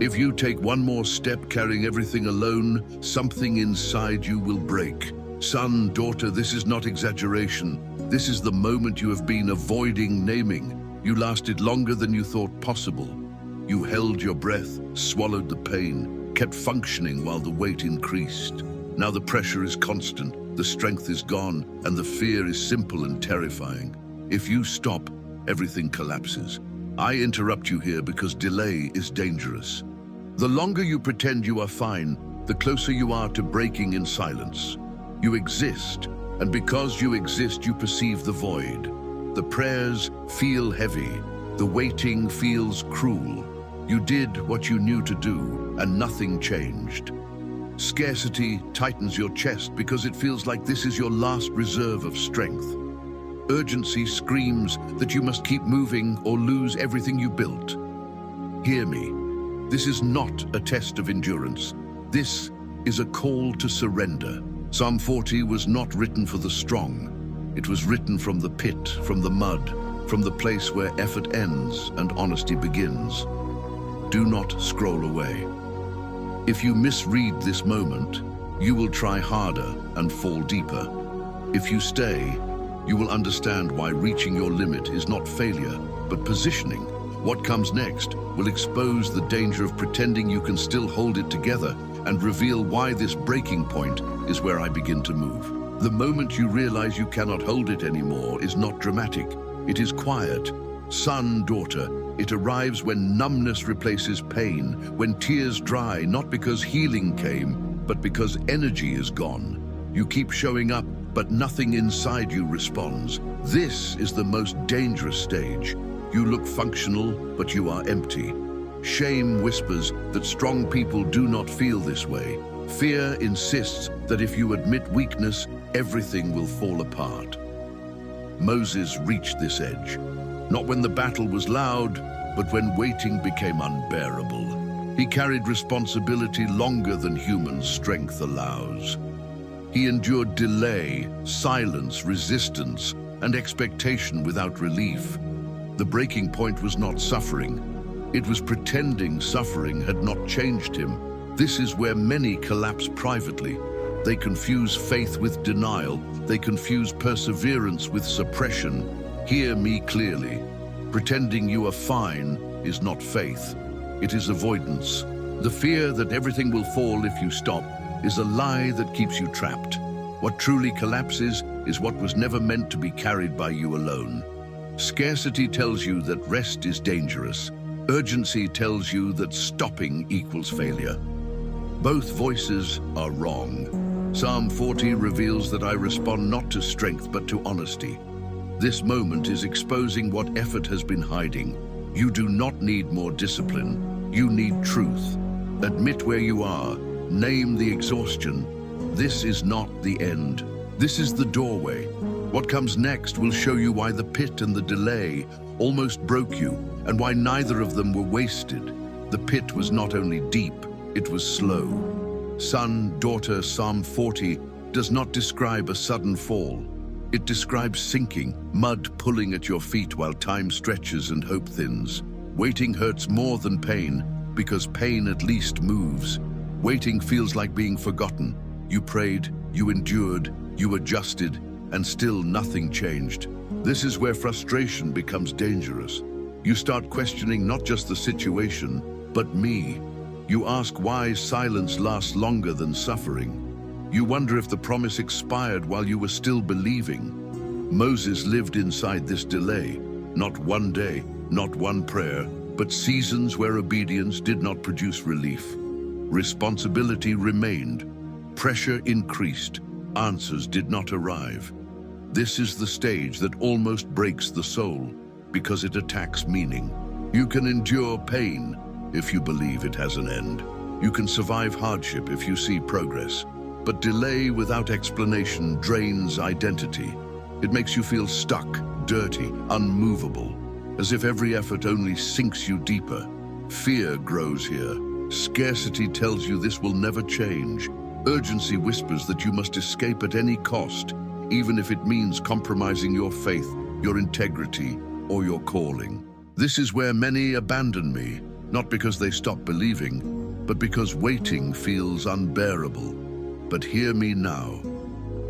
If you take one more step carrying everything alone, something inside you will break. Son, daughter, this is not exaggeration. This is the moment you have been avoiding naming. You lasted longer than you thought possible. You held your breath, swallowed the pain, kept functioning while the weight increased. Now the pressure is constant, the strength is gone, and the fear is simple and terrifying. If you stop, everything collapses. I interrupt you here because delay is dangerous. The longer you pretend you are fine, the closer you are to breaking in silence. You exist, and because you exist, you perceive the void. The prayers feel heavy. The waiting feels cruel. You did what you knew to do, and nothing changed. Scarcity tightens your chest because it feels like this is your last reserve of strength. Urgency screams that you must keep moving or lose everything you built. Hear me. This is not a test of endurance. This is a call to surrender. Psalm 40 was not written for the strong. It was written from the pit, from the mud, from the place where effort ends and honesty begins. Do not scroll away. If you misread this moment, you will try harder and fall deeper. If you stay, you will understand why reaching your limit is not failure, but positioning. What comes next will expose the danger of pretending you can still hold it together and reveal why this breaking point is where I begin to move. The moment you realize you cannot hold it anymore is not dramatic. It is quiet. Son, daughter, it arrives when numbness replaces pain, when tears dry, not because healing came, but because energy is gone. You keep showing up, but nothing inside you responds. This is the most dangerous stage. You look functional, but you are empty. Shame whispers that strong people do not feel this way. Fear insists that if you admit weakness, everything will fall apart. Moses reached this edge, not when the battle was loud, but when waiting became unbearable. He carried responsibility longer than human strength allows. He endured delay, silence, resistance, and expectation without relief. The breaking point was not suffering. It was pretending suffering had not changed him. This is where many collapse privately. They confuse faith with denial. They confuse perseverance with suppression. Hear me clearly. Pretending you are fine is not faith. It is avoidance. The fear that everything will fall if you stop is a lie that keeps you trapped. What truly collapses is what was never meant to be carried by you alone. Scarcity tells you that rest is dangerous. Urgency tells you that stopping equals failure. Both voices are wrong. Psalm 40 reveals that I respond not to strength but to honesty. This moment is exposing what effort has been hiding. You do not need more discipline. You need truth. Admit where you are. Name the exhaustion. This is not the end. This is the doorway. What comes next will show you why the pit and the delay almost broke you, and why neither of them were wasted. The pit was not only deep, it was slow. Son, daughter, Psalm 40 does not describe a sudden fall. It describes sinking, mud pulling at your feet while time stretches and hope thins. Waiting hurts more than pain, because pain at least moves. Waiting feels like being forgotten. You prayed, you endured, you adjusted, and still nothing changed. This is where frustration becomes dangerous. You start questioning not just the situation, but me. You ask why silence lasts longer than suffering. You wonder if the promise expired while you were still believing. Moses lived inside this delay. Not one day, not one prayer, but seasons where obedience did not produce relief. Responsibility remained. Pressure increased. Answers did not arrive. This is the stage that almost breaks the soul, because it attacks meaning. You can endure pain if you believe it has an end. You can survive hardship if you see progress. But delay without explanation drains identity. It makes you feel stuck, dirty, unmovable, as if every effort only sinks you deeper. Fear grows here. Scarcity tells you this will never change. Urgency whispers that you must escape at any cost, even if it means compromising your faith, your integrity, or your calling. This is where many abandon me. not because they stop believing, but because waiting feels unbearable. But hear me now.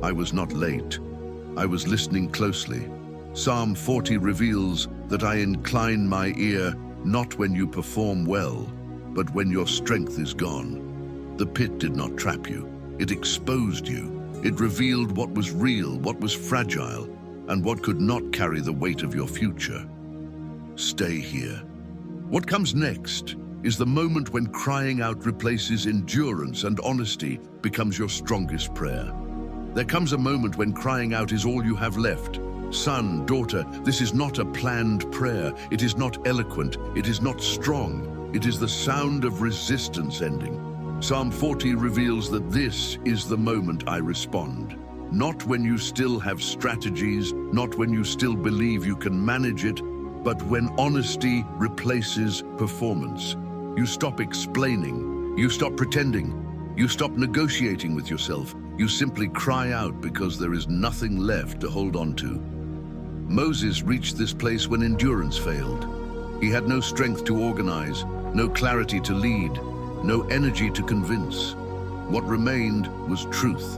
I was not late. I was listening closely. Psalm 40 reveals that I incline my ear not when you perform well, but when your strength is gone. The pit did not trap you. It exposed you. It revealed what was real, what was fragile, and what could not carry the weight of your future. Stay here. What comes next is the moment when crying out replaces endurance and honesty becomes your strongest prayer. There comes a moment when crying out is all you have left. Son, daughter, this is not a planned prayer. It is not eloquent. It is not strong. It is the sound of resistance ending. Psalm 40 reveals that this is the moment I respond. Not when you still have strategies, not when you still believe you can manage it, but when honesty replaces performance. You stop explaining, you stop pretending, you stop negotiating with yourself. You simply cry out because there is nothing left to hold on to. Moses reached this place when endurance failed. He had no strength to organize, no clarity to lead, no energy to convince. What remained was truth,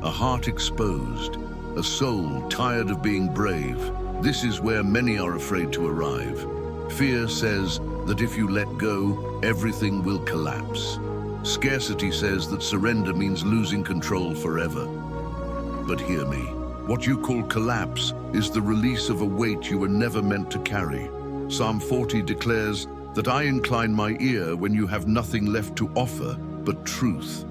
a heart exposed, a soul tired of being brave. This is where many are afraid to arrive. Fear says that if you let go, everything will collapse. Scarcity says that surrender means losing control forever. But hear me. What you call collapse is the release of a weight you were never meant to carry. Psalm 40 declares that I incline my ear when you have nothing left to offer but truth.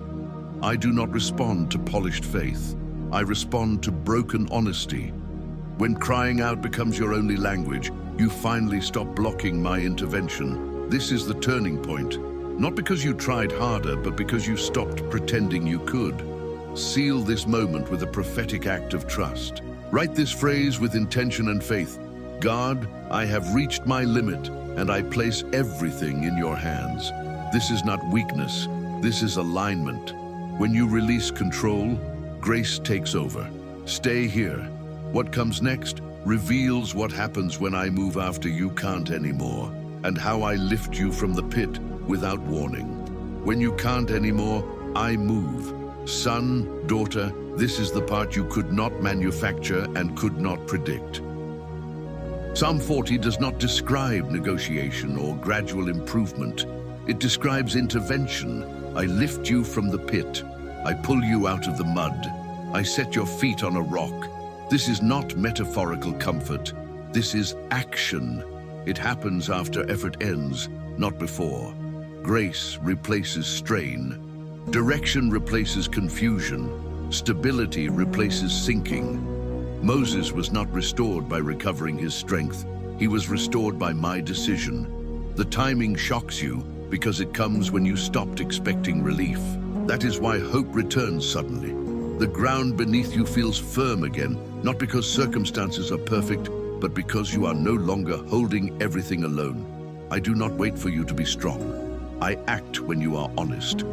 I do not respond to polished faith. I respond to broken honesty. When crying out becomes your only language, you finally stop blocking my intervention. This is the turning point. Not because you tried harder, but because you stopped pretending you could. Seal this moment with a prophetic act of trust. Write this phrase with intention and faith. God, I have reached my limit, and I place everything in your hands. This is not weakness. This is alignment. When you release control, grace takes over. Stay here. What comes next reveals what happens when I move after you can't anymore, and how I lift you from the pit without warning. When you can't anymore, I move. Son, daughter, this is the part you could not manufacture and could not predict. Psalm 40 does not describe negotiation or gradual improvement. It describes intervention. I lift you from the pit. I pull you out of the mud. I set your feet on a rock. This is not metaphorical comfort. This is action. It happens after effort ends, not before. Grace replaces strain. Direction replaces confusion. Stability replaces sinking. Moses was not restored by recovering his strength. He was restored by my decision. The timing shocks you because it comes when you stopped expecting relief. That is why hope returns suddenly. The ground beneath you feels firm again, not because circumstances are perfect, but because you are no longer holding everything alone. I do not wait for you to be strong. I act when you are honest.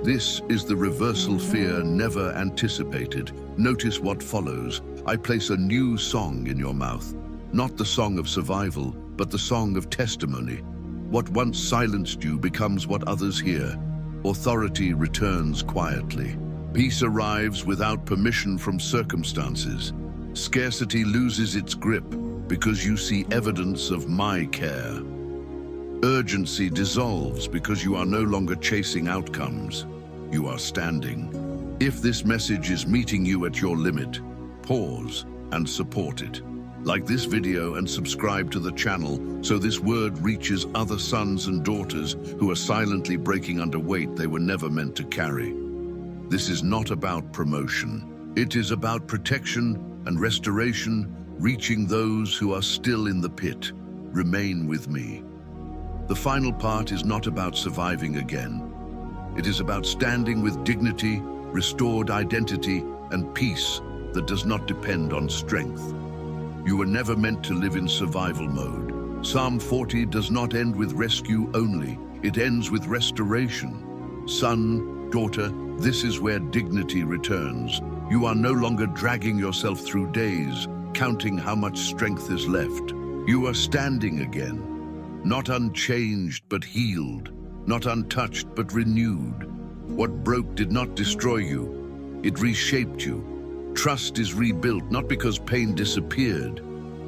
This is the reversal fear never anticipated. Notice what follows. I place a new song in your mouth. Not the song of survival, but the song of testimony. What once silenced you becomes what others hear. Authority returns quietly. Peace arrives without permission from circumstances. Scarcity loses its grip because you see evidence of my care. Urgency dissolves because you are no longer chasing outcomes. You are standing. If this message is meeting you at your limit, pause and support it. Like this video and subscribe to the channel so this word reaches other sons and daughters who are silently breaking under weight they were never meant to carry. This is not about promotion. It is about protection and restoration, reaching those who are still in the pit. Remain with me. The final part is not about surviving again. It is about standing with dignity, restored identity, and peace that does not depend on strength. You were never meant to live in survival mode. Psalm 40 does not end with rescue only. It ends with restoration. Son, daughter, this is where dignity returns. You are no longer dragging yourself through days, counting how much strength is left. You are standing again. not unchanged but healed, not untouched but renewed. What broke did not destroy you, it reshaped you. Trust is rebuilt not because pain disappeared,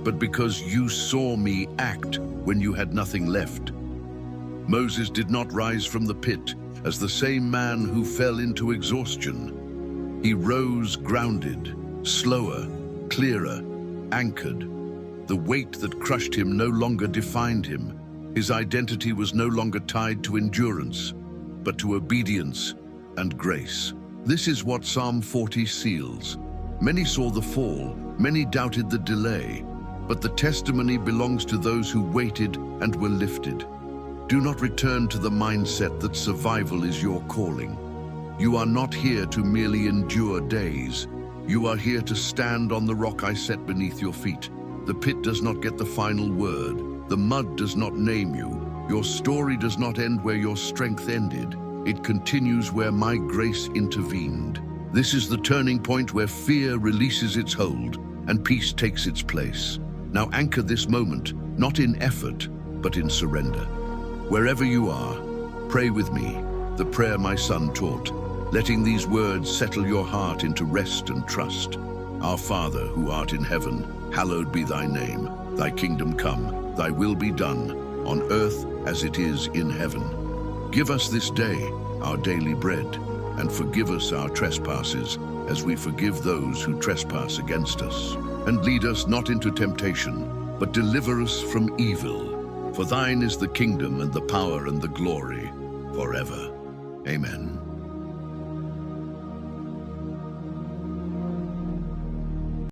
but because you saw me act when you had nothing left. Moses did not rise from the pit as the same man who fell into exhaustion. He rose grounded, slower, clearer, anchored. The weight that crushed him no longer defined him. His identity was no longer tied to endurance, but to obedience and grace. This is what Psalm 40 seals. Many saw the fall, many doubted the delay, but the testimony belongs to those who waited and were lifted. Do not return to the mindset that survival is your calling. You are not here to merely endure days. You are here to stand on the rock I set beneath your feet. The pit does not get the final word. The mud does not name you. Your story does not end where your strength ended. It continues where my grace intervened. This is the turning point where fear releases its hold and peace takes its place. Now anchor this moment, not in effort, but in surrender. Wherever you are, pray with me, the prayer my son taught, letting these words settle your heart into rest and trust. Our Father, who art in heaven, hallowed be thy name. Thy kingdom come, thy will be done, on earth as it is in heaven. Give us this day our daily bread, and forgive us our trespasses, as we forgive those who trespass against us. And lead us not into temptation, but deliver us from evil. For thine is the kingdom and the power and the glory forever. Amen.